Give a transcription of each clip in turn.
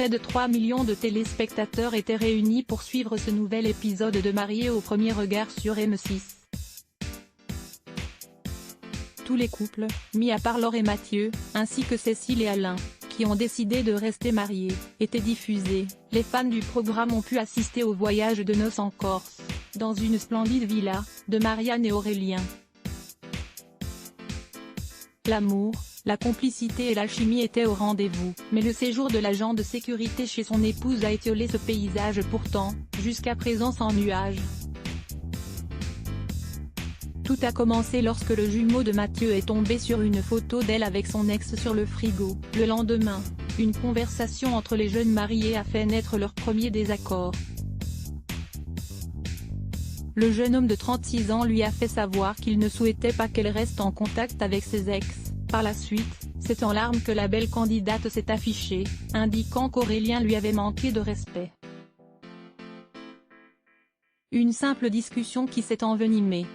Près de 3 millions de téléspectateurs étaient réunis pour suivre ce nouvel épisode de Mariés au premier regard sur M6. Tous les couples, mis à part Laure et Mathieu, ainsi que Cécile et Alain, qui ont décidé de rester mariés, étaient diffusés. Les fans du programme ont pu assister au voyage de noces en Corse, dans une splendide villa, de Marianne et Aurélien. L'amour, la complicité et l'alchimie étaient au rendez-vous, mais le séjour de l'agent de sécurité chez son épouse a étiolé ce paysage pourtant, jusqu'à présent sans nuages. Tout a commencé lorsque le jumeau de Mathieu est tombé sur une photo d'elle avec son ex sur le frigo. Le lendemain, une conversation entre les jeunes mariés a fait naître leur premier désaccord. Le jeune homme de 36 ans lui a fait savoir qu'il ne souhaitait pas qu'elle reste en contact avec ses ex. Par la suite, c'est en larmes que la belle candidate s'est affichée, indiquant qu'Aurélien lui avait manqué de respect. Une simple discussion qui s'est envenimée.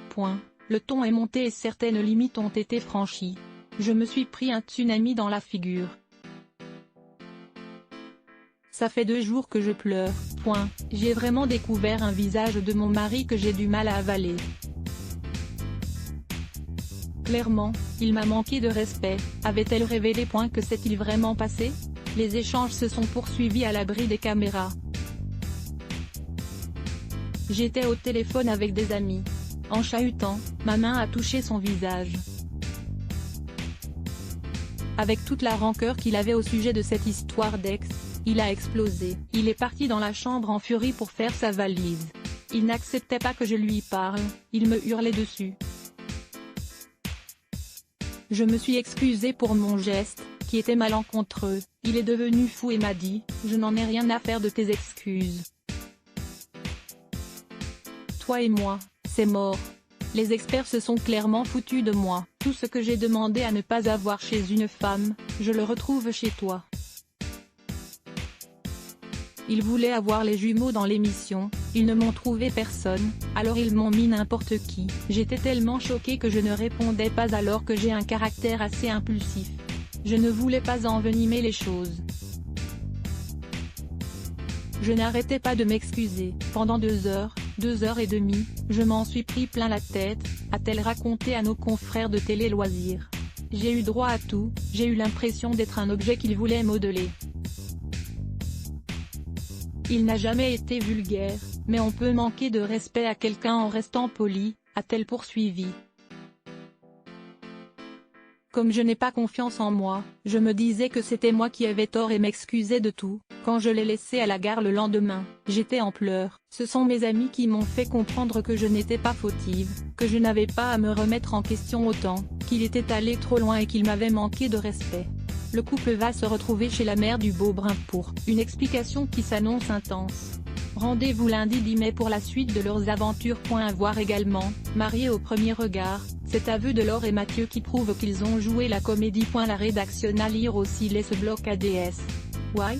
Le ton est monté et certaines limites ont été franchies. Je me suis pris un tsunami dans la figure. Ça fait 2 jours que je pleure. J'ai vraiment découvert un visage de mon mari que j'ai du mal à avaler. Clairement, il m'a manqué de respect, avait-elle révélé. Que s'est-il vraiment passé? Les échanges se sont poursuivis à l'abri des caméras. J'étais au téléphone avec des amis. En chahutant, ma main a touché son visage. Avec toute la rancœur qu'il avait au sujet de cette histoire d'ex, il a explosé. Il est parti dans la chambre en furie pour faire sa valise. Il n'acceptait pas que je lui parle, il me hurlait dessus. Je me suis excusée pour mon geste, qui était malencontreux. Il est devenu fou et m'a dit « Je n'en ai rien à faire de tes excuses. Toi et moi, c'est mort. » Les experts se sont clairement foutus de moi. Tout ce que j'ai demandé à ne pas avoir chez une femme, je le retrouve chez toi. Ils voulaient avoir les jumeaux dans l'émission, ils ne m'ont trouvé personne, alors ils m'ont mis n'importe qui. J'étais tellement choquée que je ne répondais pas alors que j'ai un caractère assez impulsif. Je ne voulais pas envenimer les choses. Je n'arrêtais pas de m'excuser. Pendant 2 heures, 2 heures et demie, je m'en suis pris plein la tête, a-t-elle raconté à nos confrères de Télé Loisirs. J'ai eu droit à tout, j'ai eu l'impression d'être un objet qu'il voulait modeler. Il n'a jamais été vulgaire, mais on peut manquer de respect à quelqu'un en restant poli, a-t-elle poursuivi. Comme je n'ai pas confiance en moi, je me disais que c'était moi qui avais tort et m'excusais de tout. Quand je l'ai laissé à la gare le lendemain, j'étais en pleurs. Ce sont mes amis qui m'ont fait comprendre que je n'étais pas fautive, que je n'avais pas à me remettre en question autant, qu'il était allé trop loin et qu'il m'avait manqué de respect. Le couple va se retrouver chez la mère du beau brun pour une explication qui s'annonce intense. Rendez-vous lundi 10 mai pour la suite de leurs aventures. À voir également, Mariés au premier regard, cet aveu de Laure et Mathieu qui prouve qu'ils ont joué la comédie. La rédaction à lire aussi. Les blocs ADS. Why?